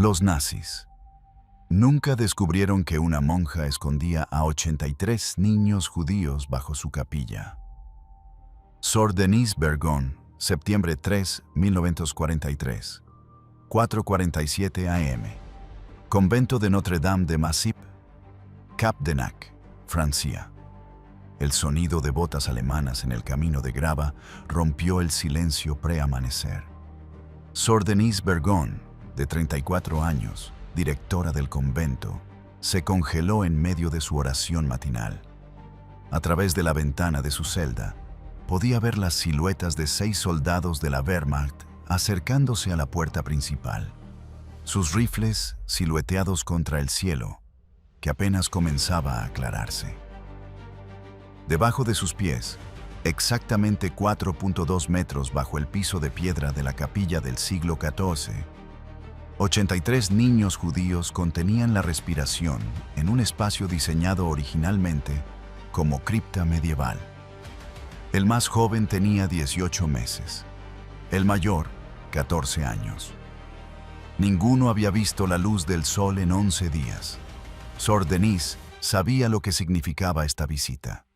Los nazis nunca descubrieron que una monja escondía a 83 niños judíos bajo su capilla. Sor Denise Bergon, septiembre 3, 1943, 4:47 am. Convento de Notre-Dame de Massip, Cap de Nac, Francia. El sonido de botas alemanas en el camino de grava rompió el silencio pre-amanecer. Sor Denise Bergon, de 34 años, directora del convento, se congeló en medio de su oración matinal. A través de la ventana de su celda, podía ver las siluetas de 6 soldados de la Wehrmacht acercándose a la puerta principal, sus rifles silueteados contra el cielo, que apenas comenzaba a aclararse. Debajo de sus pies, exactamente 4.2 metros bajo el piso de piedra de la capilla del siglo XIV, 83 niños judíos contenían la respiración en un espacio diseñado originalmente como cripta medieval. El más joven tenía 18 meses, el mayor 14 años. Ninguno había visto la luz del sol en 11 días. Sor Denise sabía lo que significaba esta visita.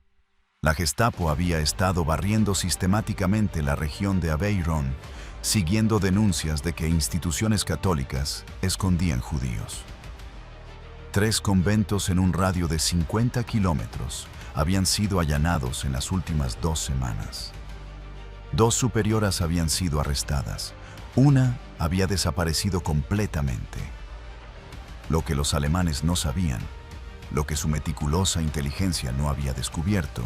La Gestapo había estado barriendo sistemáticamente la región de Aveyron, siguiendo denuncias de que instituciones católicas escondían judíos. 3 conventos en un radio de 50 kilómetros habían sido allanados en las últimas 2 semanas. 2 superioras habían sido arrestadas. Una había desaparecido completamente. Lo que los alemanes no sabían, lo que su meticulosa inteligencia no había descubierto,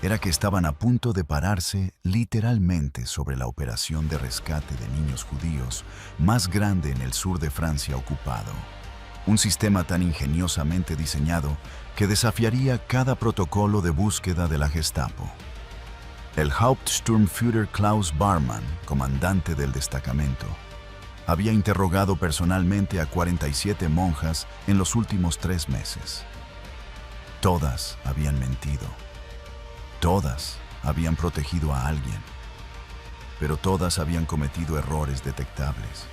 era que estaban a punto de pararse literalmente sobre la operación de rescate de niños judíos más grande en el sur de Francia ocupado. Un sistema tan ingeniosamente diseñado que desafiaría cada protocolo de búsqueda de la Gestapo. El Hauptsturmführer Klaus Barmann, comandante del destacamento, había interrogado personalmente a 47 monjas en los últimos 3 meses. Todas habían mentido. Todas habían protegido a alguien, pero todas habían cometido errores detectables.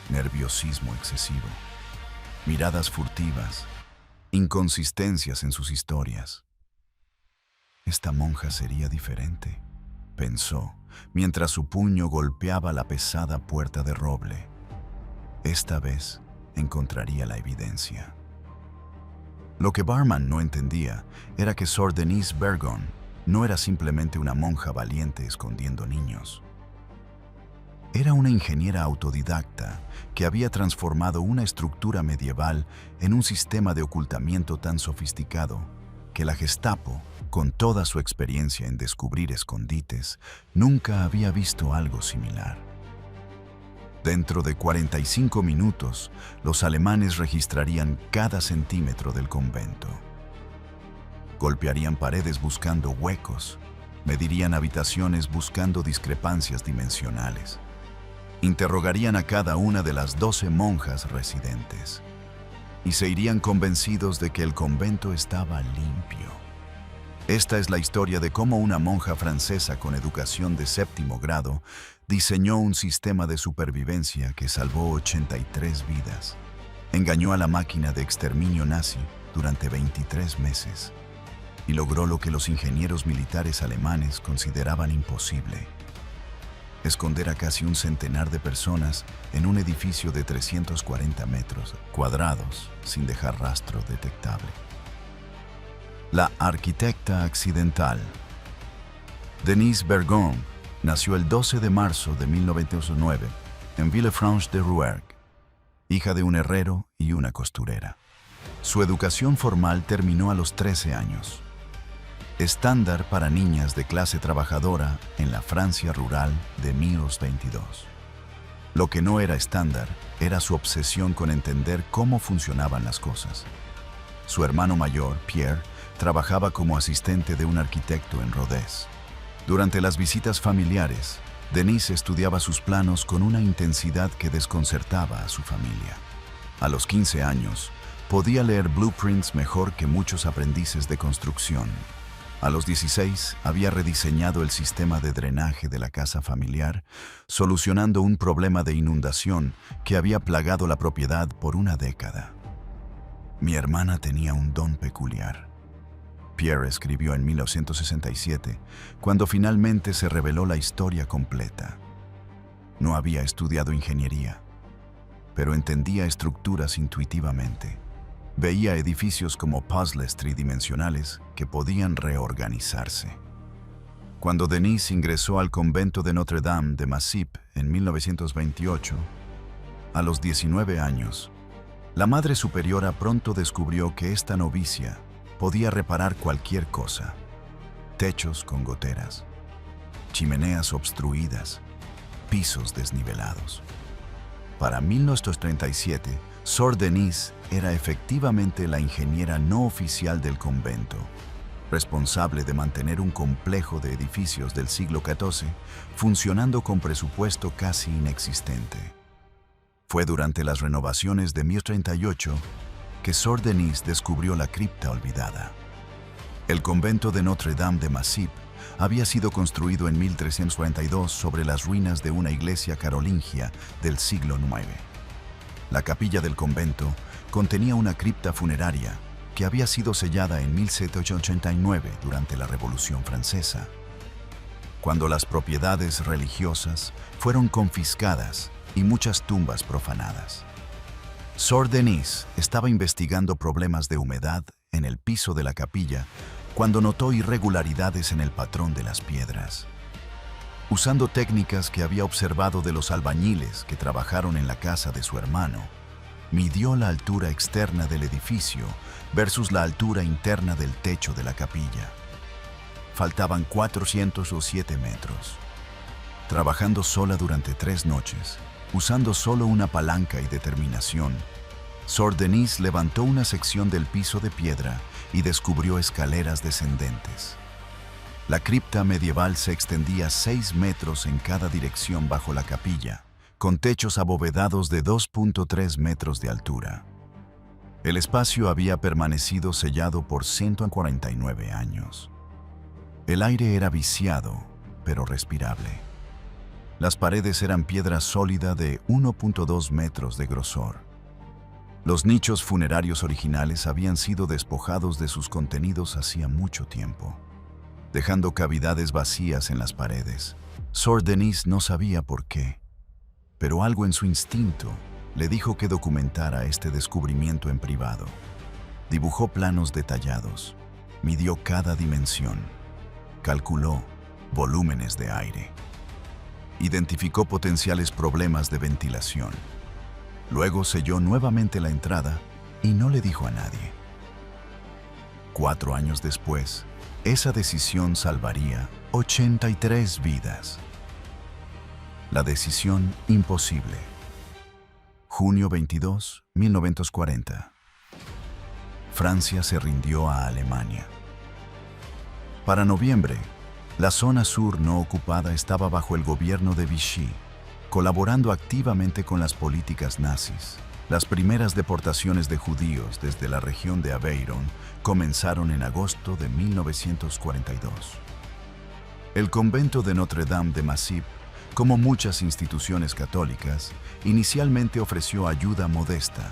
Nerviosismo excesivo, miradas furtivas, inconsistencias en sus historias. Esta monja sería diferente, pensó, mientras su puño golpeaba la pesada puerta de roble. Esta vez encontraría la evidencia. Lo que Barmann no entendía era que Sor Denise Bergon no era simplemente una monja valiente escondiendo niños. Era una ingeniera autodidacta que había transformado una estructura medieval en un sistema de ocultamiento tan sofisticado que la Gestapo, con toda su experiencia en descubrir escondites, nunca había visto algo similar. Dentro de 45 minutos, los alemanes registrarían cada centímetro del convento. Golpearían paredes buscando huecos, medirían habitaciones buscando discrepancias dimensionales. Interrogarían a cada una de las 12 monjas residentes y se irían convencidos de que el convento estaba limpio. Esta es la historia de cómo una monja francesa con educación de 7º grado diseñó un sistema de supervivencia que salvó 83 vidas. Engañó a la máquina de exterminio nazi durante 23 meses y logró lo que los ingenieros militares alemanes consideraban imposible: esconder a casi un centenar de personas en un edificio de 340 metros cuadrados sin dejar rastro detectable. La arquitecta accidental. Denise Bergon nació el 12 de marzo de 1909 en Villefranche-de-Rouergue, hija de un herrero y una costurera. Su educación formal terminó a los 13 años. Estándar para niñas de clase trabajadora en la Francia rural de 1922. Lo que no era estándar era su obsesión con entender cómo funcionaban las cosas. Su hermano mayor, Pierre, trabajaba como asistente de un arquitecto en Rodez. Durante las visitas familiares, Denise estudiaba sus planos con una intensidad que desconcertaba a su familia. A los 15 años, podía leer blueprints mejor que muchos aprendices de construcción. A los 16 había rediseñado el sistema de drenaje de la casa familiar, solucionando un problema de inundación que había plagado la propiedad por una década. Mi hermana tenía un don peculiar. Pierre escribió en 1967, cuando finalmente se reveló la historia completa. No había estudiado ingeniería, pero entendía estructuras intuitivamente. Veía edificios como puzzles tridimensionales que podían reorganizarse. Cuando Denise ingresó al convento de Notre Dame de Massip en 1928, a los 19 años, la Madre Superiora pronto descubrió que esta novicia podía reparar cualquier cosa: techos con goteras, chimeneas obstruidas, pisos desnivelados. Para 1937, Sor Denise era efectivamente la ingeniera no oficial del convento, responsable de mantener un complejo de edificios del siglo XIV funcionando con presupuesto casi inexistente. Fue durante las renovaciones de 1038 que Sor Denise descubrió la cripta olvidada. El convento de Notre Dame de Massip había sido construido en 1342 sobre las ruinas de una iglesia carolingia del siglo IX. La capilla del convento contenía una cripta funeraria que había sido sellada en 1789 durante la Revolución Francesa, cuando las propiedades religiosas fueron confiscadas y muchas tumbas profanadas. Sor Denise estaba investigando problemas de humedad en el piso de la capilla cuando notó irregularidades en el patrón de las piedras. Usando técnicas que había observado de los albañiles que trabajaron en la casa de su hermano, midió la altura externa del edificio versus la altura interna del techo de la capilla. Faltaban 407 metros. Trabajando sola durante 3 noches, usando solo una palanca y determinación, Sor Denise levantó una sección del piso de piedra y descubrió escaleras descendentes. La cripta medieval se extendía 6 metros en cada dirección bajo la capilla, con techos abovedados de 2.3 metros de altura. El espacio había permanecido sellado por 149 años. El aire era viciado, pero respirable. Las paredes eran piedra sólida de 1.2 metros de grosor. Los nichos funerarios originales habían sido despojados de sus contenidos hacía mucho tiempo, dejando cavidades vacías en las paredes. Sor Denise no sabía por qué, pero algo en su instinto le dijo que documentara este descubrimiento en privado. Dibujó planos detallados, midió cada dimensión, calculó volúmenes de aire, identificó potenciales problemas de ventilación. Luego selló nuevamente la entrada y no le dijo a nadie. 4 años después, esa decisión salvaría 83 vidas. La decisión imposible. Junio 22, 1940. Francia se rindió a Alemania. Para noviembre, la zona sur no ocupada estaba bajo el gobierno de Vichy, colaborando activamente con las políticas nazis. Las primeras deportaciones de judíos desde la región de Aveyron comenzaron en agosto de 1942. El convento de Notre Dame de Massip, como muchas instituciones católicas, inicialmente ofreció ayuda modesta: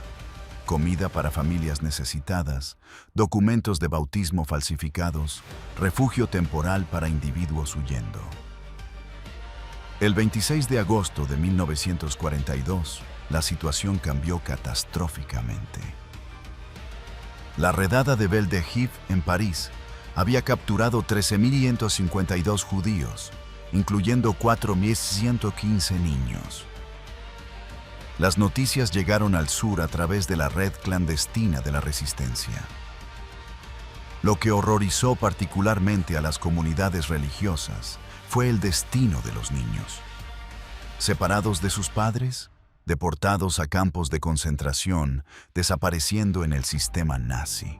comida para familias necesitadas, documentos de bautismo falsificados, refugio temporal para individuos huyendo. El 26 de agosto de 1942, la situación cambió catastróficamente. La redada de Belle de Gif en París había capturado 13.152 judíos, incluyendo 4.115 niños. Las noticias llegaron al sur a través de la red clandestina de la resistencia. Lo que horrorizó particularmente a las comunidades religiosas fue el destino de los niños. Separados de sus padres, deportados a campos de concentración, desapareciendo en el sistema nazi.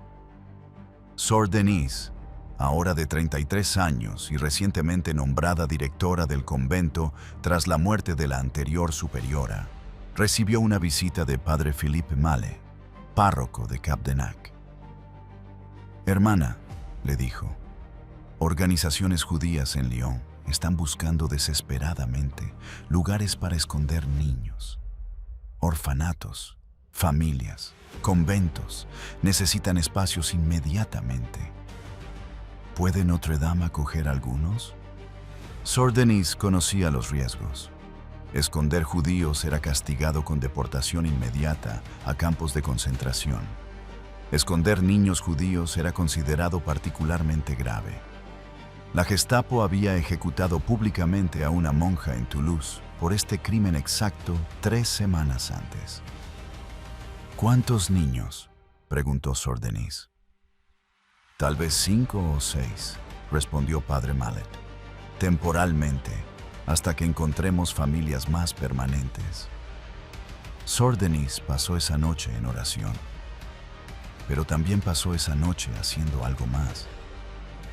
Sor Denise, ahora de 33 años y recientemente nombrada directora del convento tras la muerte de la anterior superiora, recibió una visita de Padre Philippe Male, párroco de Cap-de-Nac. «Hermana», le dijo, Organizaciones judías en Lyon están buscando desesperadamente lugares para esconder niños. Orfanatos, familias, conventos necesitan espacios inmediatamente. ¿Puede Notre Dame acoger algunos? Sor Denise conocía los riesgos. Esconder judíos era castigado con deportación inmediata a campos de concentración. Esconder niños judíos era considerado particularmente grave. La Gestapo había ejecutado públicamente a una monja en Toulouse por este crimen exacto 3 semanas antes. ¿Cuántos niños?, preguntó Sor Denise. Tal vez 5 o 6, respondió Padre Mallet. Temporalmente, hasta que encontremos familias más permanentes. Sor Denise pasó esa noche en oración, pero también pasó esa noche haciendo algo más,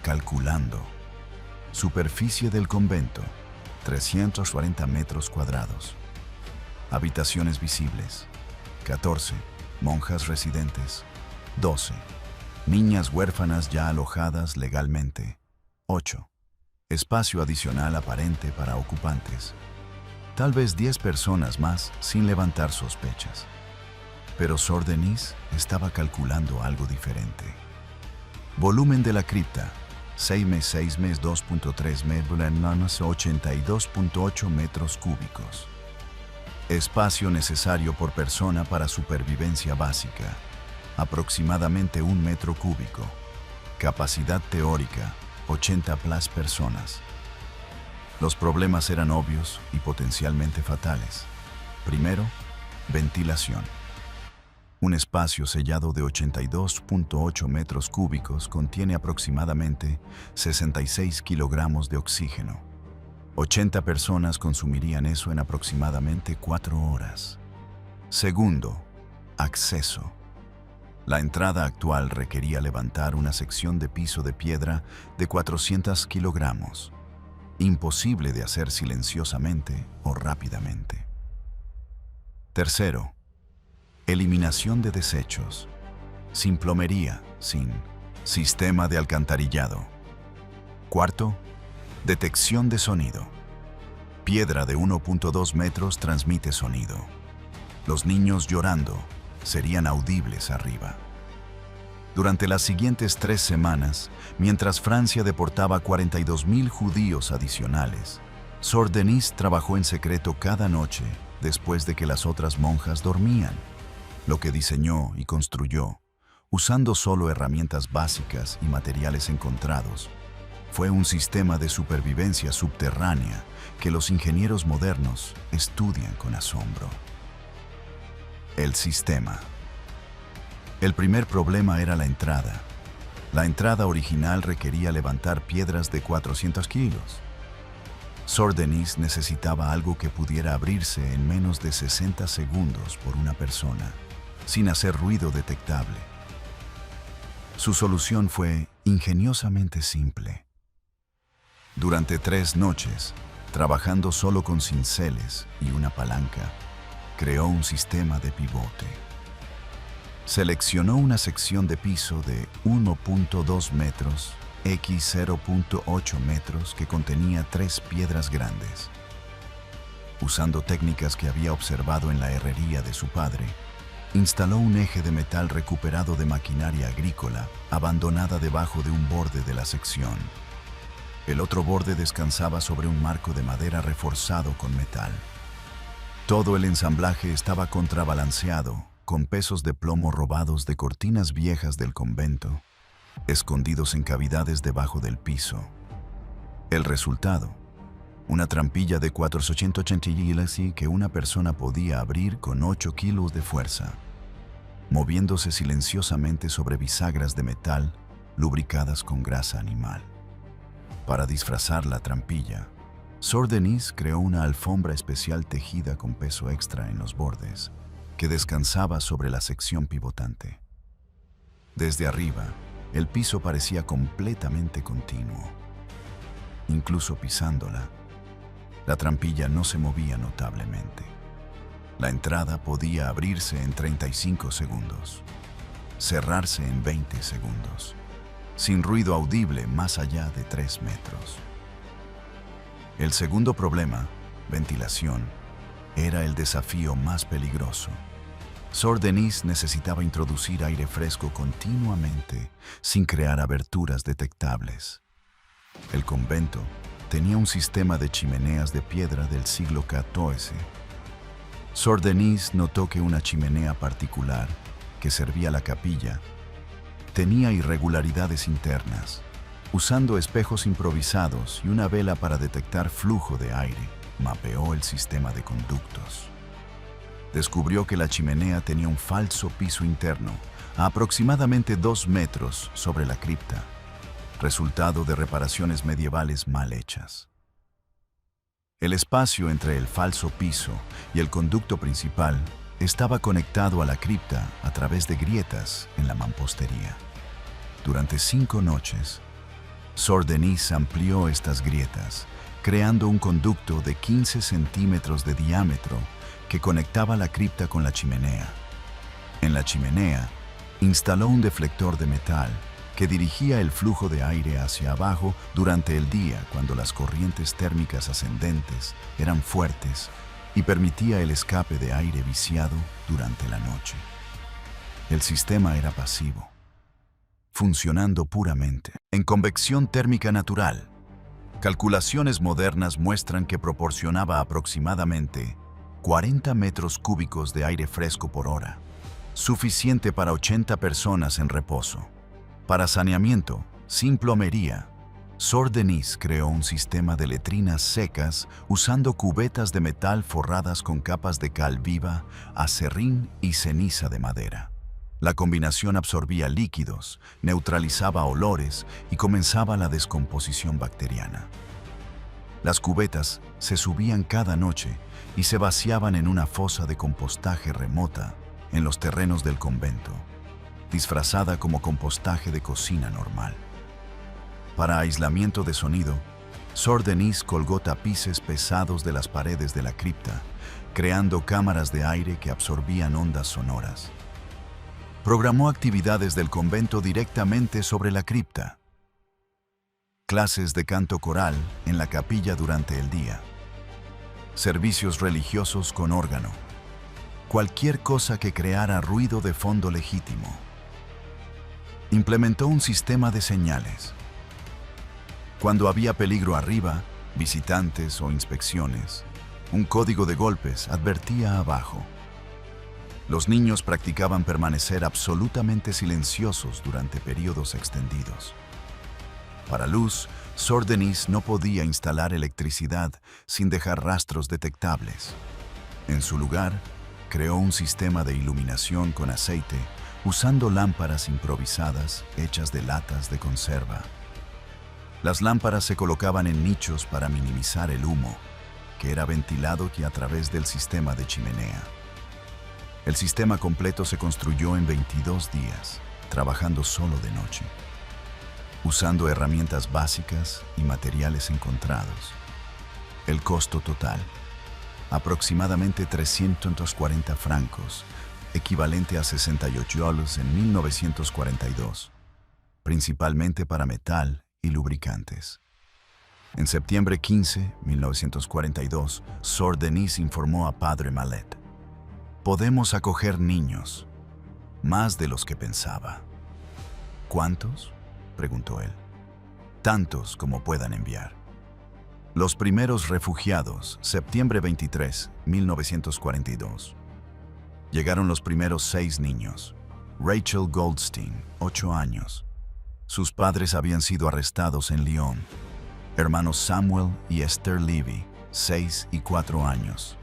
calculando. Superficie del convento, 340 metros cuadrados. Habitaciones visibles, 14. Monjas residentes, 12. Niñas huérfanas ya alojadas legalmente, 8. Espacio adicional aparente para ocupantes. Tal vez 10 personas más sin levantar sospechas. Pero Sor Denise estaba calculando algo diferente. Volumen de la cripta, 6 mes 2.3 metros, 82.8 metros cúbicos. Espacio necesario por persona para supervivencia básica, aproximadamente 1 metro cúbico. Capacidad teórica, 80 personas. Los problemas eran obvios y potencialmente fatales. Primero, ventilación. Un espacio sellado de 82.8 metros cúbicos contiene aproximadamente 66 kilogramos de oxígeno. 80 personas consumirían eso en aproximadamente 4 horas. Segundo, acceso. La entrada actual requería levantar una sección de piso de piedra de 400 kilogramos. Imposible de hacer silenciosamente o rápidamente. Tercero, eliminación de desechos. Sin plomería, sin sistema de alcantarillado. Cuarto, detección de sonido. Piedra de 1.2 metros transmite sonido. Los niños llorando serían audibles arriba. Durante las siguientes 3 semanas, mientras Francia deportaba 42.000 judíos adicionales, Sor Denise trabajó en secreto cada noche después de que las otras monjas dormían. Lo que diseñó y construyó, usando solo herramientas básicas y materiales encontrados, fue un sistema de supervivencia subterránea que los ingenieros modernos estudian con asombro. El sistema. El primer problema era la entrada. La entrada original requería levantar piedras de 400 kilos. Sor Denise necesitaba algo que pudiera abrirse en menos de 60 segundos por una persona, sin hacer ruido detectable. Su solución fue ingeniosamente simple. Durante 3 noches, trabajando solo con cinceles y una palanca, creó un sistema de pivote. Seleccionó una sección de piso de 1.2 metros x 0.8 metros que contenía 3 piedras grandes. Usando técnicas que había observado en la herrería de su padre, instaló un eje de metal recuperado de maquinaria agrícola abandonada debajo de un borde de la sección. El otro borde descansaba sobre un marco de madera reforzado con metal. Todo el ensamblaje estaba contrabalanceado con pesos de plomo robados de cortinas viejas del convento, escondidos en cavidades debajo del piso. El resultado, una trampilla de 480 kilos que una persona podía abrir con 8 kilos de fuerza, moviéndose silenciosamente sobre bisagras de metal lubricadas con grasa animal. Para disfrazar la trampilla, Sor Denise creó una alfombra especial tejida con peso extra en los bordes, que descansaba sobre la sección pivotante. Desde arriba, el piso parecía completamente continuo. Incluso pisándola, la trampilla no se movía notablemente. La entrada podía abrirse en 35 segundos, cerrarse en 20 segundos, sin ruido audible más allá de 3 metros. El segundo problema, ventilación, era el desafío más peligroso. Sor Denise necesitaba introducir aire fresco continuamente, sin crear aberturas detectables. El convento tenía un sistema de chimeneas de piedra del siglo XIV. Sor Denise notó que una chimenea particular, que servía a la capilla, tenía irregularidades internas. Usando espejos improvisados y una vela para detectar flujo de aire, mapeó el sistema de conductos. Descubrió que la chimenea tenía un falso piso interno, a aproximadamente 2 metros sobre la cripta, resultado de reparaciones medievales mal hechas. El espacio entre el falso piso y el conducto principal estaba conectado a la cripta a través de grietas en la mampostería. Durante 5 noches, Sor Denise amplió estas grietas, creando un conducto de 15 centímetros de diámetro que conectaba la cripta con la chimenea. En la chimenea, instaló un deflector de metal que dirigía el flujo de aire hacia abajo durante el día cuando las corrientes térmicas ascendentes eran fuertes y permitía el escape de aire viciado durante la noche. El sistema era pasivo, funcionando puramente en convección térmica natural. Calculaciones modernas muestran que proporcionaba aproximadamente 40 metros cúbicos de aire fresco por hora, suficiente para 80 personas en reposo. Para saneamiento, sin plomería, Sor Denise creó un sistema de letrinas secas usando cubetas de metal forradas con capas de cal viva, acerrín y ceniza de madera. La combinación absorbía líquidos, neutralizaba olores y comenzaba la descomposición bacteriana. Las cubetas se subían cada noche y se vaciaban en una fosa de compostaje remota en los terrenos del convento, disfrazada como compostaje de cocina normal. Para aislamiento de sonido, Sor Denise colgó tapices pesados de las paredes de la cripta, creando cámaras de aire que absorbían ondas sonoras. Programó actividades del convento directamente sobre la cripta. Clases de canto coral en la capilla durante el día. Servicios religiosos con órgano. Cualquier cosa que creara ruido de fondo legítimo. Implementó un sistema de señales. Cuando había peligro arriba, visitantes o inspecciones, un código de golpes advertía abajo. Los niños practicaban permanecer absolutamente silenciosos durante periodos extendidos. Para luz, Sor Denise no podía instalar electricidad sin dejar rastros detectables. En su lugar, creó un sistema de iluminación con aceite usando lámparas improvisadas hechas de latas de conserva. Las lámparas se colocaban en nichos para minimizar el humo, que era ventilado a través del sistema de chimenea. El sistema completo se construyó en 22 días, trabajando solo de noche, usando herramientas básicas y materiales encontrados. El costo total, aproximadamente 340 francos, equivalente a 68 yuan en 1942, principalmente para metal y lubricantes. En septiembre 15, 1942, Sor Denise informó a Padre Mallet: «Podemos acoger niños, más de los que pensaba». «¿Cuántos?», preguntó él. «Tantos como puedan enviar». Los primeros refugiados, septiembre 23, 1942. Llegaron los primeros 6 niños. Rachel Goldstein, 8 años. Sus padres habían sido arrestados en Lyon. Hermanos Samuel y Esther Levy, 6 y 4 años.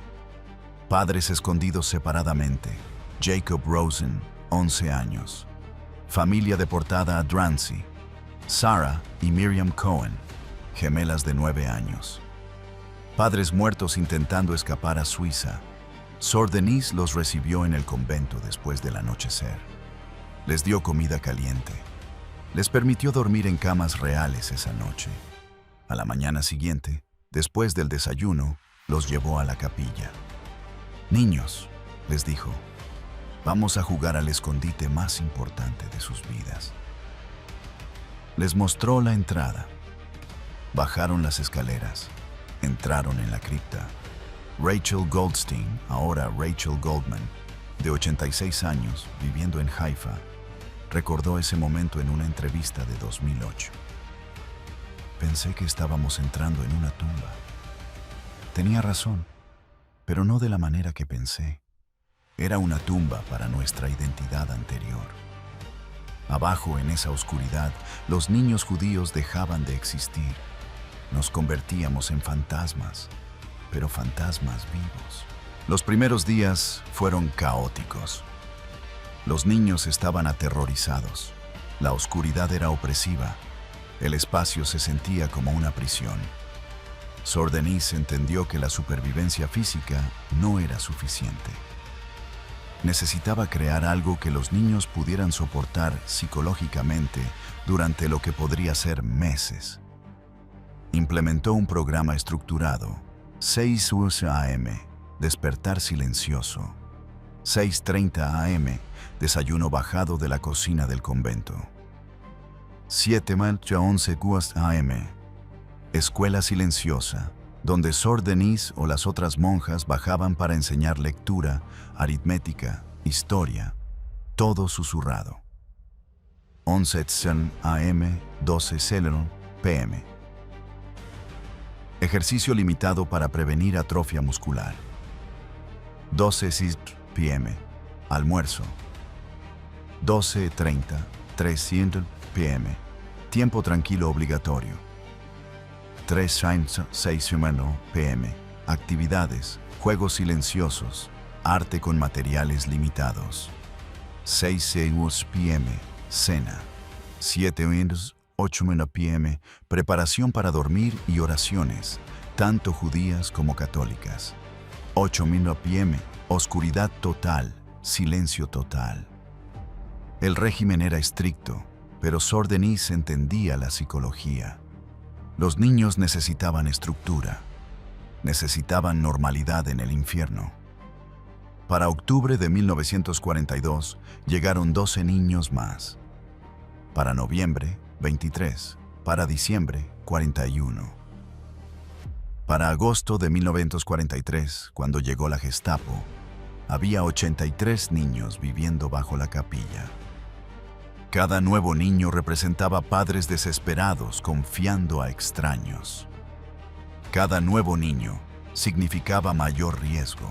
Padres escondidos separadamente. Jacob Rosen, 11 años. Familia deportada a Drancy. Sarah y Miriam Cohen, gemelas de 9 años. Padres muertos intentando escapar a Suiza. Sor Denise los recibió en el convento después del anochecer. Les dio comida caliente. Les permitió dormir en camas reales esa noche. A la mañana siguiente, después del desayuno, los llevó a la capilla. «Niños», les dijo, «vamos a jugar al escondite más importante de sus vidas». Les mostró la entrada. Bajaron las escaleras. Entraron en la cripta. Rachel Goldstein, ahora Rachel Goldman, de 86 años, viviendo en Haifa, recordó ese momento en una entrevista de 2008. Pensé que estábamos entrando en una tumba. Tenía razón, pero no de la manera que pensé. Era una tumba para nuestra identidad anterior. Abajo, en esa oscuridad, los niños judíos dejaban de existir. Nos convertíamos en fantasmas, pero fantasmas vivos. Los primeros días fueron caóticos. Los niños estaban aterrorizados. La oscuridad era opresiva. El espacio se sentía como una prisión. Sor Denise entendió que la supervivencia física no era suficiente. Necesitaba crear algo que los niños pudieran soportar psicológicamente durante lo que podría ser meses. Implementó un programa estructurado: 6 a.m., despertar silencioso; 6:30 a.m., desayuno bajado de la cocina del convento; 7 a 11 a.m., escuela silenciosa, donde Sor Denise o las otras monjas bajaban para enseñar lectura, aritmética, historia, todo susurrado; 11 a.m., 12 p.m. Ejercicio limitado para prevenir atrofia muscular; 12 p.m., almuerzo; 12:30, 3 p.m., tiempo tranquilo obligatorio; 6 p.m., actividades, juegos silenciosos, arte con materiales limitados; 6 p.m., cena; 8 p.m., preparación para dormir y oraciones, tanto judías como católicas; 8 p.m., oscuridad total, silencio total. El régimen era estricto, pero Sor Denise entendía la psicología. Los niños necesitaban estructura, necesitaban normalidad en el infierno. Para octubre de 1942 llegaron 12 niños más. Para noviembre, 23. Para diciembre, 41. Para agosto de 1943, cuando llegó la Gestapo, había 83 niños viviendo bajo la capilla. Cada nuevo niño representaba padres desesperados confiando a extraños. Cada nuevo niño significaba mayor riesgo.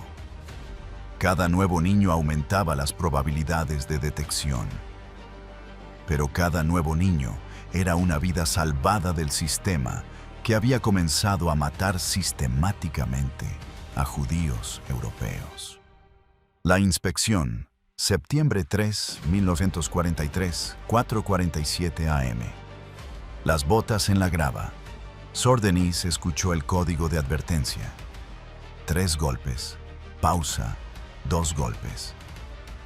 Cada nuevo niño aumentaba las probabilidades de detección. Pero cada nuevo niño era una vida salvada del sistema que había comenzado a matar sistemáticamente a judíos europeos. La inspección. Septiembre 3, 1943, 4:47 a.m. Las botas en la grava. Sor Denise escuchó el código de advertencia. 3 golpes. Pausa. 2 golpes.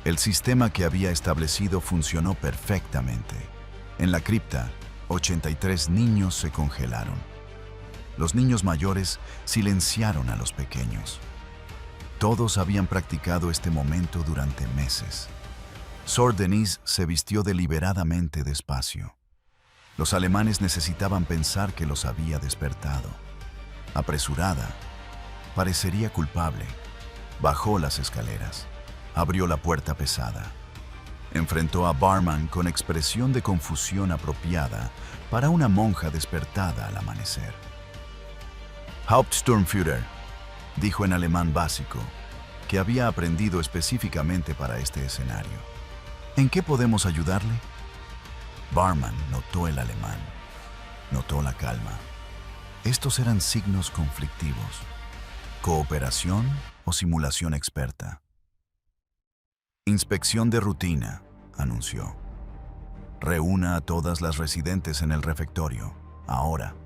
El sistema que había establecido funcionó perfectamente. En la cripta, 83 niños se congelaron. Los niños mayores silenciaron a los pequeños. Todos habían practicado este momento durante meses. Sor Denise se vistió deliberadamente despacio. Los alemanes necesitaban pensar que los había despertado. Apresurada, parecería culpable. Bajó las escaleras. Abrió la puerta pesada. Enfrentó a Barman con expresión de confusión apropiada para una monja despertada al amanecer. Hauptsturmführer, dijo en alemán básico, que había aprendido específicamente para este escenario. ¿En qué podemos ayudarle? Barman notó el alemán, notó la calma. Estos eran signos conflictivos. ¿Cooperación o simulación experta? Inspección de rutina, anunció. Reúna a todas las residentes en el refectorio, ahora.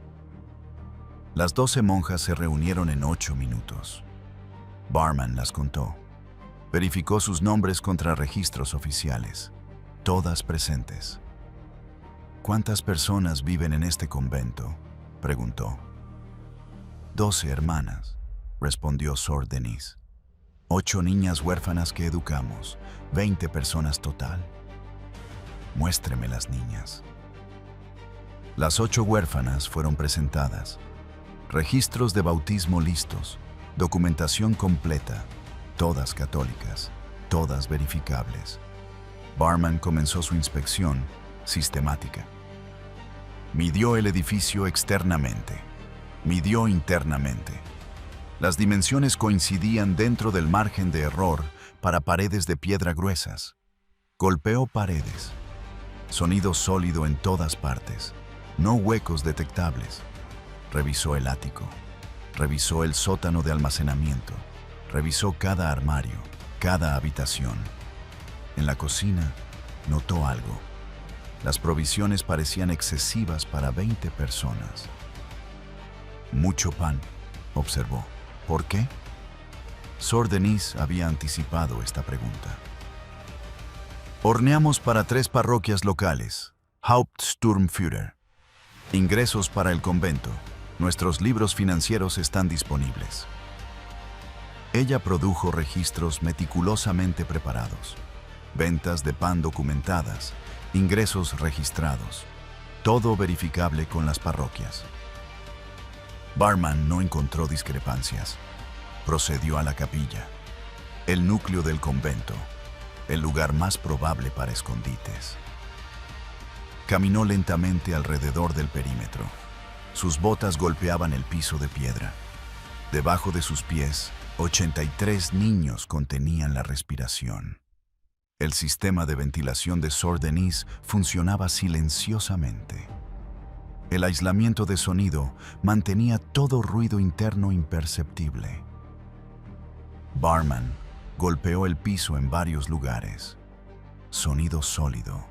Las 12 monjas se reunieron en 8 minutos. Barman las contó. Verificó sus nombres contra registros oficiales. Todas presentes. ¿Cuántas personas viven en este convento?, preguntó. 12 hermanas, respondió Sor Denise. 8 niñas huérfanas que educamos, 20 personas total. Muéstreme las niñas. Las 8 huérfanas fueron presentadas. Registros de bautismo listos, documentación completa, todas católicas, todas verificables. Barman comenzó su inspección sistemática. Midió el edificio externamente, midió internamente. Las dimensiones coincidían dentro del margen de error para paredes de piedra gruesas. Golpeó paredes. Sonido sólido en todas partes, no huecos detectables. Revisó el ático, revisó el sótano de almacenamiento, revisó cada armario, cada habitación. En la cocina notó algo. Las provisiones parecían excesivas para 20 personas. Mucho pan, observó. ¿Por qué? Sor Denise había anticipado esta pregunta. Horneamos para 3 parroquias locales. Hauptsturmführer. Ingresos para el convento. Nuestros libros financieros están disponibles. Ella produjo registros meticulosamente preparados. Ventas de pan documentadas, ingresos registrados. Todo verificable con las parroquias. Barman no encontró discrepancias. Procedió a la capilla, el núcleo del convento, el lugar más probable para escondites. Caminó lentamente alrededor del perímetro. Sus botas golpeaban el piso de piedra. Debajo de sus pies, 83 niños contenían la respiración. El sistema de ventilación de Sor Denise funcionaba silenciosamente. El aislamiento de sonido mantenía todo ruido interno imperceptible. Barman golpeó el piso en varios lugares. Sonido sólido.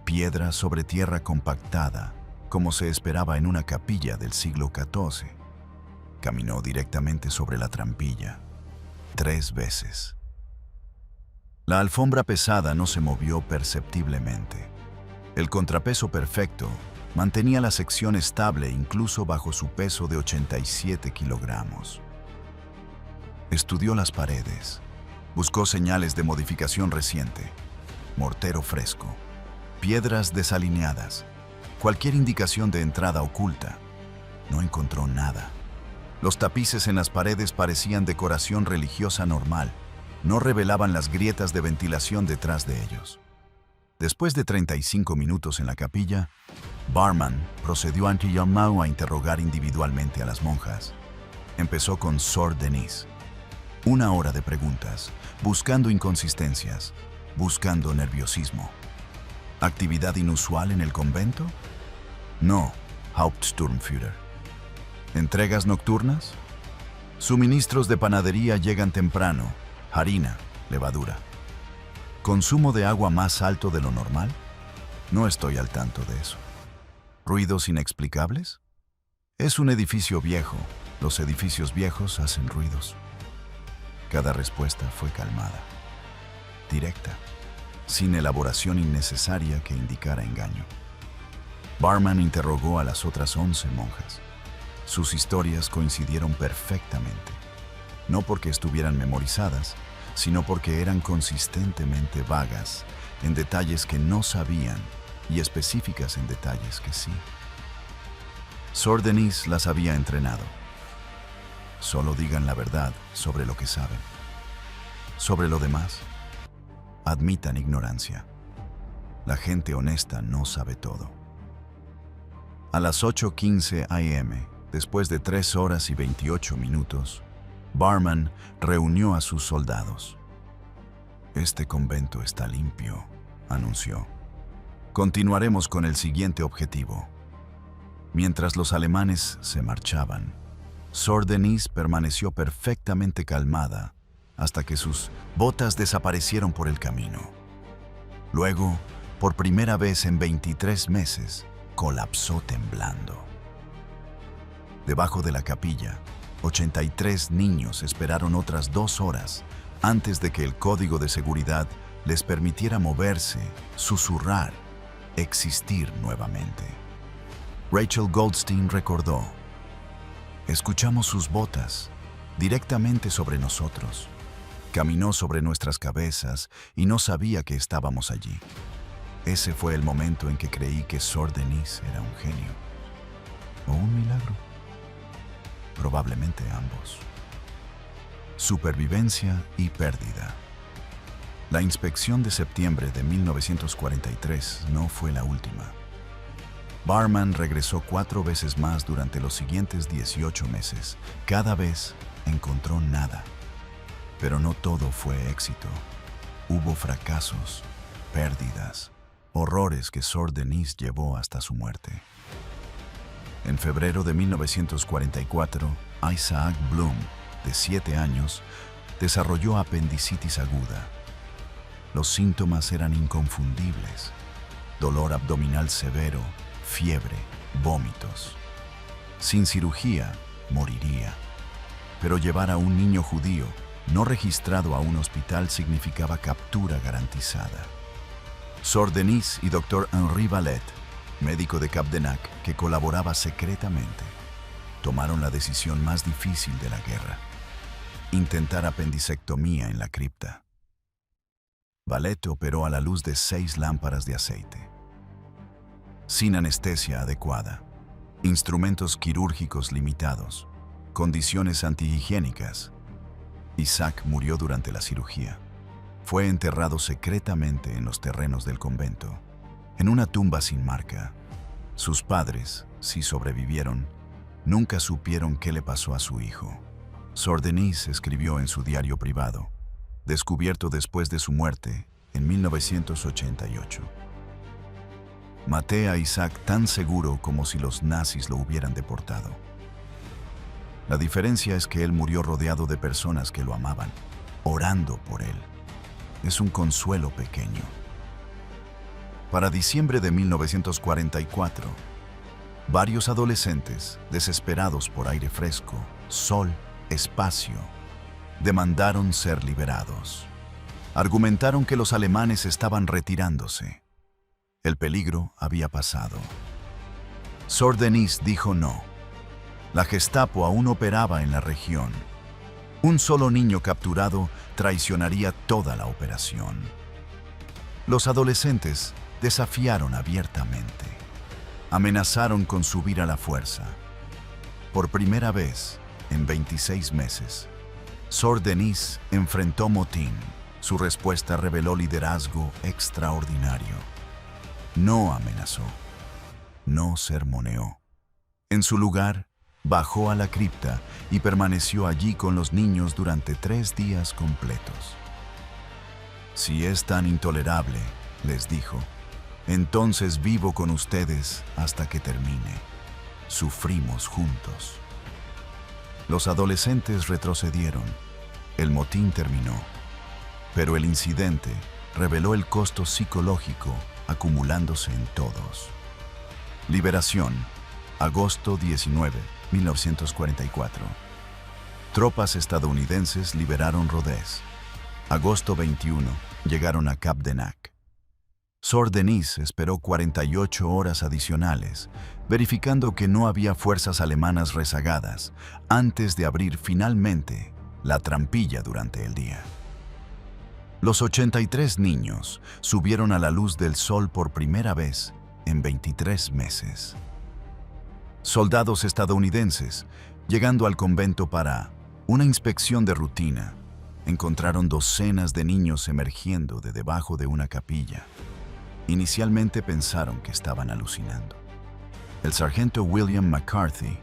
Piedra sobre tierra compactada, como se esperaba en una capilla del siglo XIV. Caminó directamente sobre la trampilla, 3 veces. La alfombra pesada no se movió perceptiblemente. El contrapeso perfecto mantenía la sección estable incluso bajo su peso de 87 kilogramos. Estudió las paredes. Buscó señales de modificación reciente. Mortero fresco. Piedras desalineadas. Cualquier indicación de entrada oculta. No encontró nada. Los tapices en las paredes parecían decoración religiosa normal. No revelaban las grietas de ventilación detrás de ellos. Después de 35 minutos en la capilla, Barman procedió ante Yamau a interrogar individualmente a las monjas. Empezó con Sor Denise. 1 hora de preguntas, buscando inconsistencias, buscando nerviosismo. ¿Actividad inusual en el convento? No, Hauptsturmführer. ¿Entregas nocturnas? Suministros de panadería llegan temprano, harina, levadura. ¿Consumo de agua más alto de lo normal? No estoy al tanto de eso. ¿Ruidos inexplicables? Es un edificio viejo. Los edificios viejos hacen ruidos. Cada respuesta fue calmada, directa, sin elaboración innecesaria que indicara engaño. Barman interrogó a las otras 11 monjas. Sus historias coincidieron perfectamente, no porque estuvieran memorizadas, sino porque eran consistentemente vagas en detalles que no sabían y específicas en detalles que sí. Sor Denise las había entrenado. Solo digan la verdad sobre lo que saben. Sobre lo demás, admitan ignorancia. La gente honesta no sabe todo. A las 8:15 a.m., después de 3 horas y 28 minutos, Barman reunió a sus soldados. «Este convento está limpio», anunció. «Continuaremos con el siguiente objetivo». Mientras los alemanes se marchaban, Sor Denise permaneció perfectamente calmada hasta que sus botas desaparecieron por el camino. Luego, por primera vez en 23 meses, colapsó temblando. Debajo de la capilla, 83 niños esperaron otras 2 horas antes de que el código de seguridad les permitiera moverse, susurrar, existir nuevamente. Rachel Goldstein recordó: «Escuchamos sus botas directamente sobre nosotros. Caminó sobre nuestras cabezas y no sabía que estábamos allí. Ese fue el momento en que creí que Sor Denise era un genio. ¿O un milagro? Probablemente ambos. Supervivencia y pérdida. La inspección de septiembre de 1943 no fue la última. Barman regresó 4 veces más durante los siguientes 18 meses. Cada vez encontró nada. Pero no todo fue éxito. Hubo fracasos, pérdidas, horrores que Sor Denise llevó hasta su muerte. En febrero de 1944, Isaac Bloom, de 7 años, desarrolló apendicitis aguda. Los síntomas eran inconfundibles: dolor abdominal severo, fiebre, vómitos. Sin cirugía, moriría. Pero llevar a un niño judío no registrado a un hospital significaba captura garantizada. Sor Denise y Dr. Henri Valette, médico de Cap de Nac que colaboraba secretamente, tomaron la decisión más difícil de la guerra: intentar apendicectomía en la cripta. Valette operó a la luz de 6 lámparas de aceite. Sin anestesia adecuada, instrumentos quirúrgicos limitados, condiciones antihigiénicas, Isaac murió durante la cirugía. Fue enterrado secretamente en los terrenos del convento, en una tumba sin marca. Sus padres, si sobrevivieron, nunca supieron qué le pasó a su hijo. Sor Denise escribió en su diario privado, descubierto después de su muerte en 1988. Maté a Isaac tan seguro como si los nazis lo hubieran deportado. La diferencia es que él murió rodeado de personas que lo amaban, orando por él. Es un consuelo pequeño. Para diciembre de 1944, varios adolescentes, desesperados por aire fresco, sol, espacio, demandaron ser liberados. Argumentaron que los alemanes estaban retirándose. El peligro había pasado. Sor Denise dijo no. La Gestapo aún operaba en la región. Un solo niño capturado traicionaría toda la operación. Los adolescentes desafiaron abiertamente. Amenazaron con subir a la fuerza. Por primera vez en 26 meses, Sor Denise enfrentó motín. Su respuesta reveló liderazgo extraordinario. No amenazó, no sermoneó. En su lugar, bajó a la cripta y permaneció allí con los niños durante 3 días completos. Si es tan intolerable, les dijo, entonces vivo con ustedes hasta que termine. Sufrimos juntos. Los adolescentes retrocedieron. El motín terminó. Pero el incidente reveló el costo psicológico acumulándose en todos. Liberación, agosto 19, 1944. Tropas estadounidenses liberaron Rodez. Agosto 21, llegaron a Cap de Nac. Sor Denise esperó 48 horas adicionales, verificando que no había fuerzas alemanas rezagadas, antes de abrir finalmente la trampilla durante el día. Los 83 niños subieron a la luz del sol por primera vez en 23 meses. Soldados estadounidenses, llegando al convento para una inspección de rutina, encontraron docenas de niños emergiendo de debajo de una capilla. Inicialmente pensaron que estaban alucinando. El sargento William McCarthy,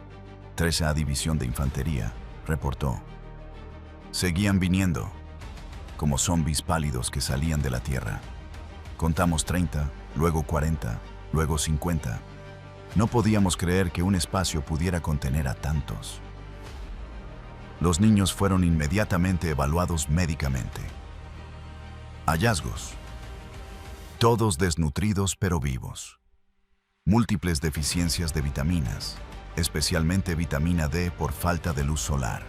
13ª División de Infantería, reportó: seguían viniendo, como zombies pálidos que salían de la tierra. Contamos 30, luego 40, luego 50. No podíamos creer que un espacio pudiera contener a tantos. Los niños fueron inmediatamente evaluados médicamente. Hallazgos: todos desnutridos pero vivos. Múltiples deficiencias de vitaminas, especialmente vitamina D por falta de luz solar.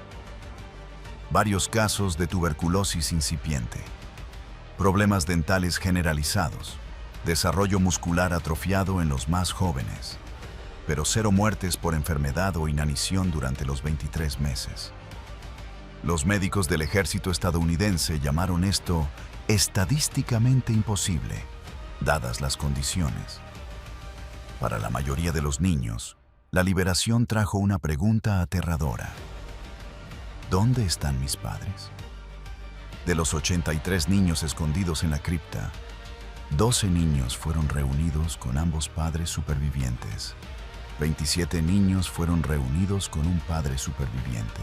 Varios casos de tuberculosis incipiente. Problemas dentales generalizados. Desarrollo muscular atrofiado en los más jóvenes. Pero 0 muertes por enfermedad o inanición durante los 23 meses. Los médicos del ejército estadounidense llamaron esto estadísticamente imposible. dadas las condiciones. Para la mayoría de los niños, la liberación trajo una pregunta aterradora. ¿Dónde están mis padres? De los 83 niños escondidos en la cripta, 12 niños fueron reunidos con ambos padres supervivientes. 27 niños fueron reunidos con un padre superviviente.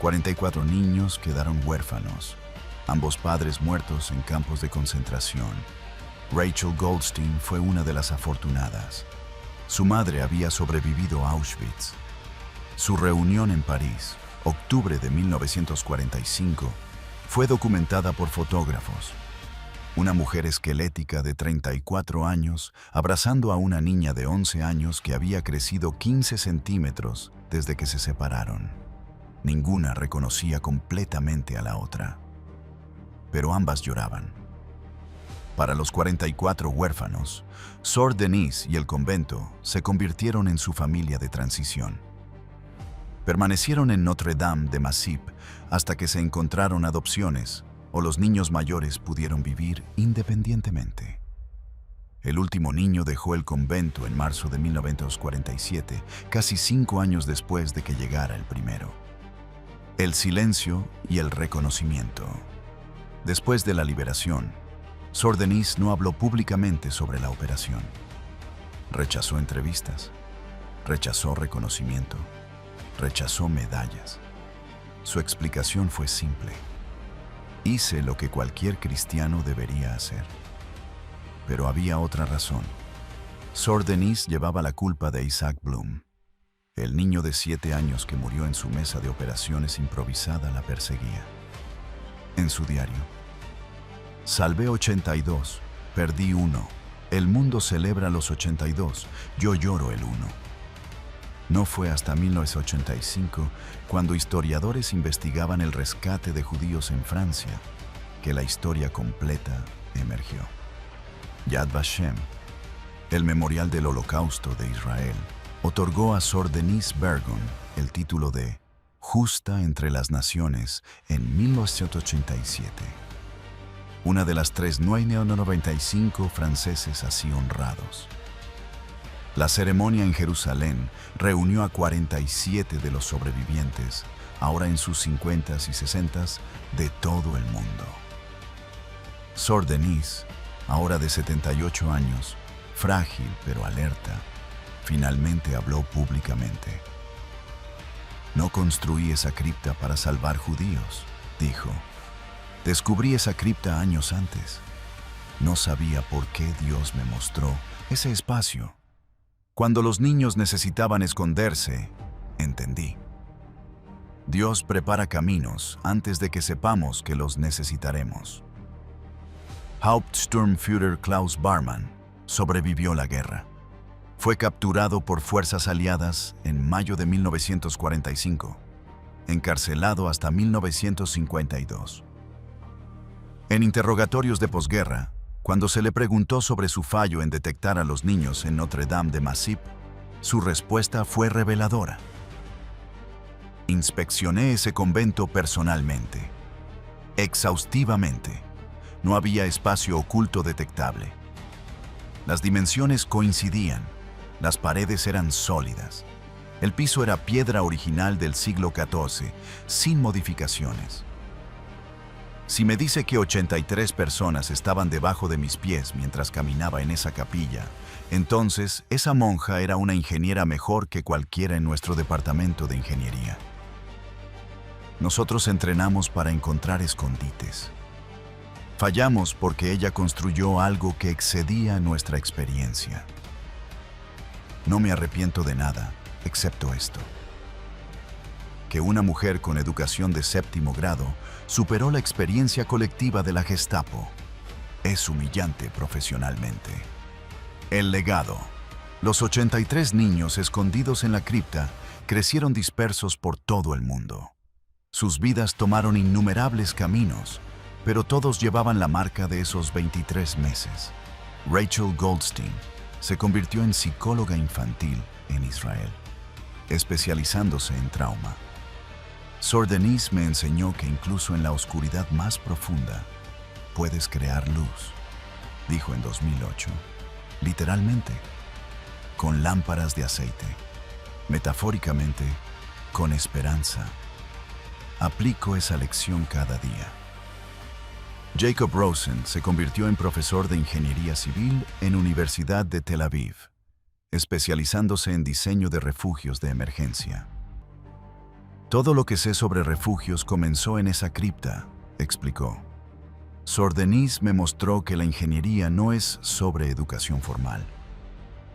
44 niños quedaron huérfanos, ambos padres muertos en campos de concentración. Rachel Goldstein fue una de las afortunadas. Su madre había sobrevivido a Auschwitz. Su reunión en París, octubre de 1945, fue documentada por fotógrafos. Una mujer esquelética de 34 años abrazando a una niña de 11 años que había crecido 15 centímetros desde que se separaron. Ninguna reconocía completamente a la otra, pero ambas lloraban. Para los 44 huérfanos, Sor Denise y el convento se convirtieron en su familia de transición. Permanecieron en Notre Dame de Massip hasta que se encontraron adopciones o los niños mayores pudieron vivir independientemente. El último niño dejó el convento en marzo de 1947, casi 5 años después de que llegara el primero. El silencio y el reconocimiento. Después de la liberación, Sor Denise no habló públicamente sobre la operación. Rechazó entrevistas, rechazó reconocimiento, rechazó medallas. Su explicación fue simple. Hice lo que cualquier cristiano debería hacer. Pero había otra razón. Sor Denise llevaba la culpa de Isaac Bloom. El niño de 7 años que murió en su mesa de operaciones improvisada la perseguía. En su diario: salvé 82, perdí 1. El mundo celebra los 82, yo lloro el 1. No fue hasta 1985, cuando historiadores investigaban el rescate de judíos en Francia, que la historia completa emergió. Yad Vashem, el memorial del Holocausto de Israel, otorgó a Sor Denise Bergson el título de Justa entre las Naciones en 1987. Una de las 395 franceses así honrados. La ceremonia en Jerusalén reunió a 47 de los sobrevivientes, ahora en sus 50s y 60s, de todo el mundo. Sor Denise, ahora de 78 años, frágil pero alerta, finalmente habló públicamente. No construí esa cripta para salvar judíos, dijo. Descubrí esa cripta años antes. No sabía por qué Dios me mostró ese espacio. Cuando los niños necesitaban esconderse, entendí. Dios prepara caminos antes de que sepamos que los necesitaremos. Hauptsturmführer Klaus Barmann sobrevivió la guerra. Fue capturado por fuerzas aliadas en mayo de 1945, encarcelado hasta 1952. En interrogatorios de posguerra, cuando se le preguntó sobre su fallo en detectar a los niños en Notre Dame de Massip, su respuesta fue reveladora. Inspeccioné ese convento personalmente, exhaustivamente. No había espacio oculto detectable. Las dimensiones coincidían, las paredes eran sólidas. El piso era piedra original del siglo XIV, sin modificaciones. Si me dice que 83 personas estaban debajo de mis pies mientras caminaba en esa capilla, entonces esa monja era una ingeniera mejor que cualquiera en nuestro departamento de ingeniería. Nosotros entrenamos para encontrar escondites. Fallamos porque ella construyó algo que excedía nuestra experiencia. No me arrepiento de nada, excepto esto. Que una mujer con educación de 7º grado superó la experiencia colectiva de la Gestapo. Es humillante profesionalmente. El legado. Los 83 niños escondidos en la cripta crecieron dispersos por todo el mundo. Sus vidas tomaron innumerables caminos, pero todos llevaban la marca de esos 23 meses. Rachel Goldstein se convirtió en psicóloga infantil en Israel, especializándose en trauma. Sor Denise me enseñó que incluso en la oscuridad más profunda puedes crear luz. dijo en 2008. Literalmente, con lámparas de aceite. Metafóricamente, con esperanza. Aplico esa lección cada día. Jacob Rosen se convirtió en profesor de ingeniería civil en Universidad de Tel Aviv, especializándose en diseño de refugios de emergencia. Todo lo que sé sobre refugios comenzó en esa cripta, explicó. Sor Denise me mostró que la ingeniería no es sobre educación formal,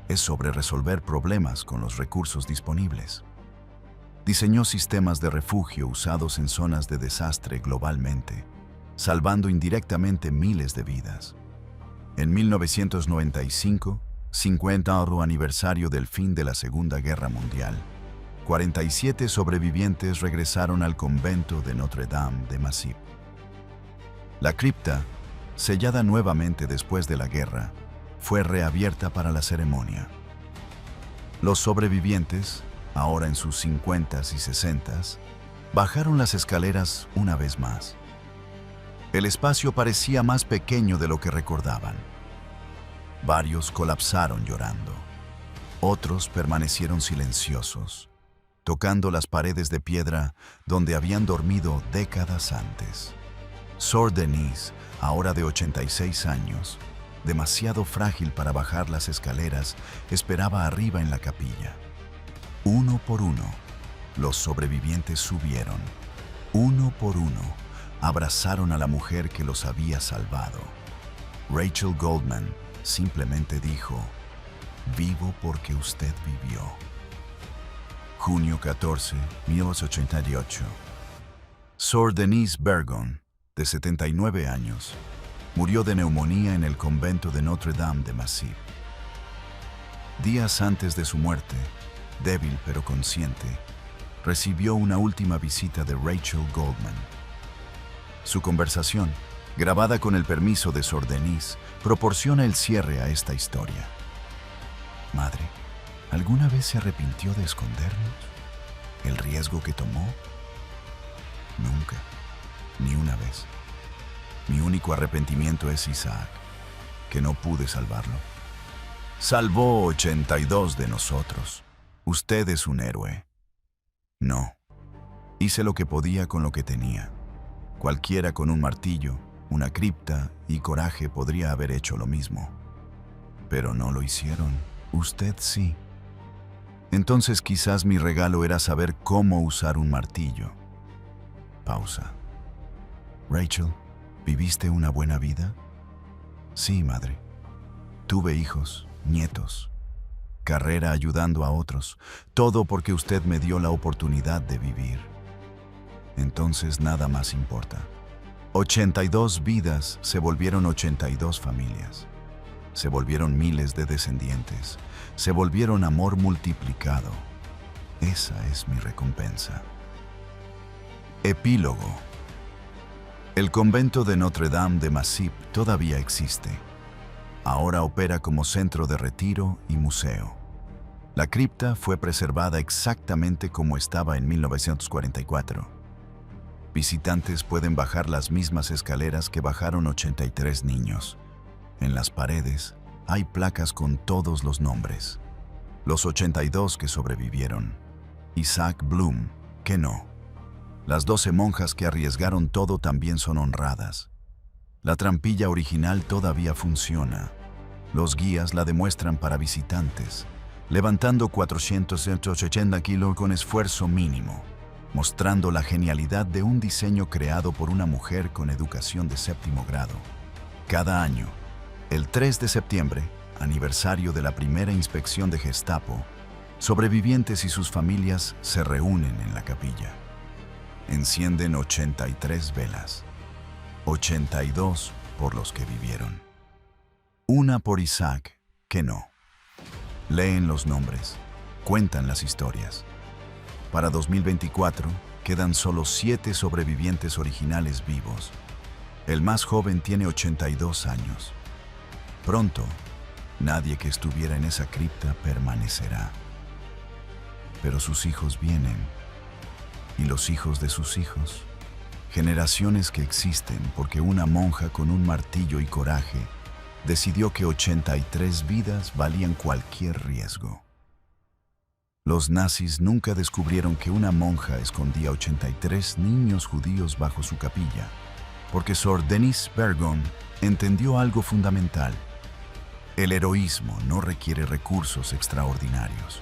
es sobre resolver problemas con los recursos disponibles. Diseñó sistemas de refugio usados en zonas de desastre globalmente, salvando indirectamente miles de vidas. En 1995, 50º aniversario del fin de la Segunda Guerra Mundial, 47 sobrevivientes regresaron al convento de Notre Dame de Massy. La cripta, sellada nuevamente después de la guerra, fue reabierta para la ceremonia. Los sobrevivientes, ahora en sus 50s y 60s, bajaron las escaleras una vez más. El espacio parecía más pequeño de lo que recordaban. Varios colapsaron llorando. Otros permanecieron silenciosos, tocando las paredes de piedra donde habían dormido décadas antes. Sor Denise, ahora de 86 años, demasiado frágil para bajar las escaleras, esperaba arriba en la capilla. Uno por uno, los sobrevivientes subieron. Uno por uno, abrazaron a la mujer que los había salvado. Rachel Goldman simplemente dijo, «Vivo porque usted vivió». Junio 14, 1988. Sor Denise Bergon, de 79 años, murió de neumonía en el convento de Notre Dame de Massy. Días antes de su muerte, débil pero consciente, recibió una última visita de Rachel Goldman. Su conversación, grabada con el permiso de Sor Denise, proporciona el cierre a esta historia. Madre, ¿alguna vez se arrepintió de escondernos? ¿El riesgo que tomó? Nunca, ni una vez. Mi único arrepentimiento es Isaac, que no pude salvarlo. Salvó 82 de nosotros. Usted es un héroe. No. Hice lo que podía con lo que tenía. Cualquiera con un martillo, una cripta y coraje podría haber hecho lo mismo. Pero no lo hicieron. Usted sí. Entonces quizás mi regalo era saber cómo usar un martillo. Pausa. Rachel, ¿viviste una buena vida? Sí, madre. Tuve hijos, nietos, carrera ayudando a otros, todo porque usted me dio la oportunidad de vivir. Entonces nada más importa. 82 vidas se volvieron 82 familias. Se volvieron miles de descendientes. Se volvieron amor multiplicado. Esa es mi recompensa. Epílogo. El convento de Notre Dame de Massy todavía existe. Ahora opera como centro de retiro y museo. La cripta fue preservada exactamente como estaba en 1944. Visitantes pueden bajar las mismas escaleras que bajaron 83 niños. En las paredes hay placas con todos los nombres. Los 82 que sobrevivieron. Isaac Bloom, que no. Las 12 monjas que arriesgaron todo también son honradas. La trampilla original todavía funciona. Los guías la demuestran para visitantes, levantando 480 kilos con esfuerzo mínimo, mostrando la genialidad de un diseño creado por una mujer con educación de 7º grado. Cada año, el 3 de septiembre, aniversario de la primera inspección de Gestapo, sobrevivientes y sus familias se reúnen en la capilla. Encienden 83 velas, 82 por los que vivieron. Una por Isaac, que no. Leen los nombres, cuentan las historias. Para 2024, quedan solo 7 sobrevivientes originales vivos. El más joven tiene 82 años. Pronto, nadie que estuviera en esa cripta permanecerá. Pero sus hijos vienen, y los hijos de sus hijos. Generaciones que existen porque una monja con un martillo y coraje decidió que 83 vidas valían cualquier riesgo. Los nazis nunca descubrieron que una monja escondía 83 niños judíos bajo su capilla, porque Sor Denise Bergson entendió algo fundamental. El heroísmo no requiere recursos extraordinarios.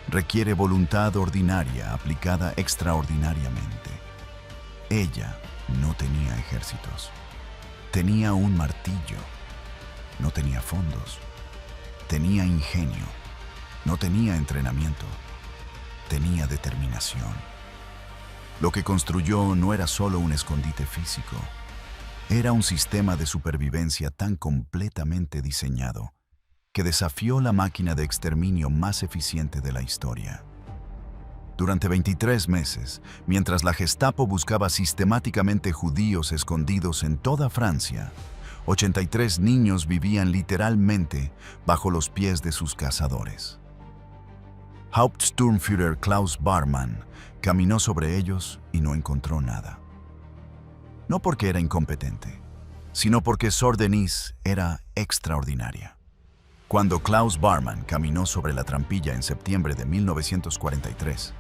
Requiere voluntad ordinaria aplicada extraordinariamente. Ella no tenía ejércitos. Tenía un martillo. No tenía fondos. Tenía ingenio. No tenía entrenamiento. Tenía determinación. Lo que construyó no era solo un escondite físico. Era un sistema de supervivencia tan completamente diseñado que desafió la máquina de exterminio más eficiente de la historia. Durante 23 meses, mientras la Gestapo buscaba sistemáticamente judíos escondidos en toda Francia, 83 niños vivían literalmente bajo los pies de sus cazadores. Hauptsturmführer Klaus Bärmann caminó sobre ellos y no encontró nada. No porque era incompetente, sino porque Sor Denise era extraordinaria. Cuando Klaus Bärmann caminó sobre la trampilla en septiembre de 1943,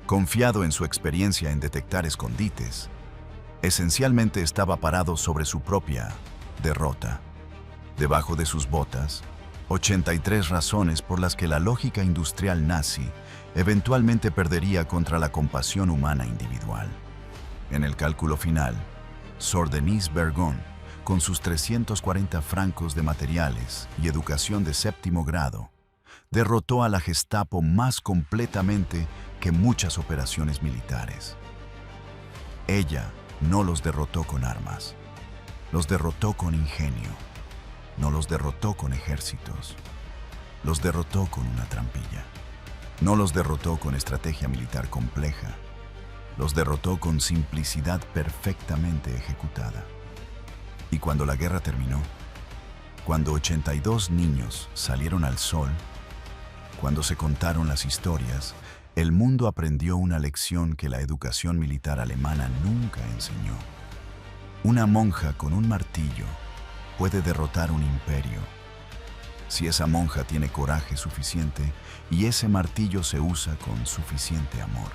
confiado en su experiencia en detectar escondites, esencialmente estaba parado sobre su propia derrota. Debajo de sus botas, 83 razones por las que la lógica industrial nazi eventualmente perdería contra la compasión humana individual. En el cálculo final, Sor Denise Bergson, con sus 340 francos de materiales y educación de séptimo grado, derrotó a la Gestapo más completamente que muchas operaciones militares. Ella no los derrotó con armas, los derrotó con ingenio, no los derrotó con ejércitos, los derrotó con una trampilla, no los derrotó con estrategia militar compleja, los derrotó con simplicidad perfectamente ejecutada. Y cuando la guerra terminó, cuando 82 niños salieron al sol, cuando se contaron las historias, el mundo aprendió una lección que la educación militar alemana nunca enseñó. Una monja con un martillo puede derrotar un imperio, si esa monja tiene coraje suficiente y ese martillo se usa con suficiente amor.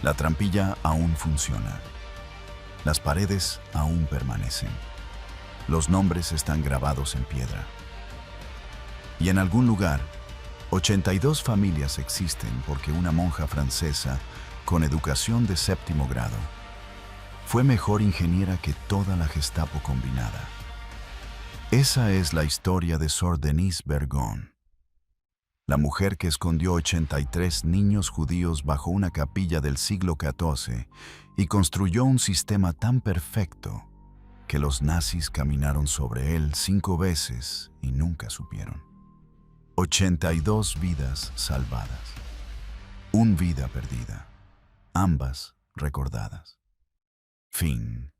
La trampilla aún funciona. Las paredes aún permanecen. Los nombres están grabados en piedra. Y en algún lugar, 82 familias existen porque una monja francesa con educación de séptimo grado fue mejor ingeniera que toda la Gestapo combinada. Esa es la historia de Sor Denise Bergson, la mujer que escondió 83 niños judíos bajo una capilla del siglo XIV y construyó un sistema tan perfecto que los nazis caminaron sobre él 5 veces y nunca supieron. 82 vidas salvadas, una vida perdida, ambas recordadas. Fin.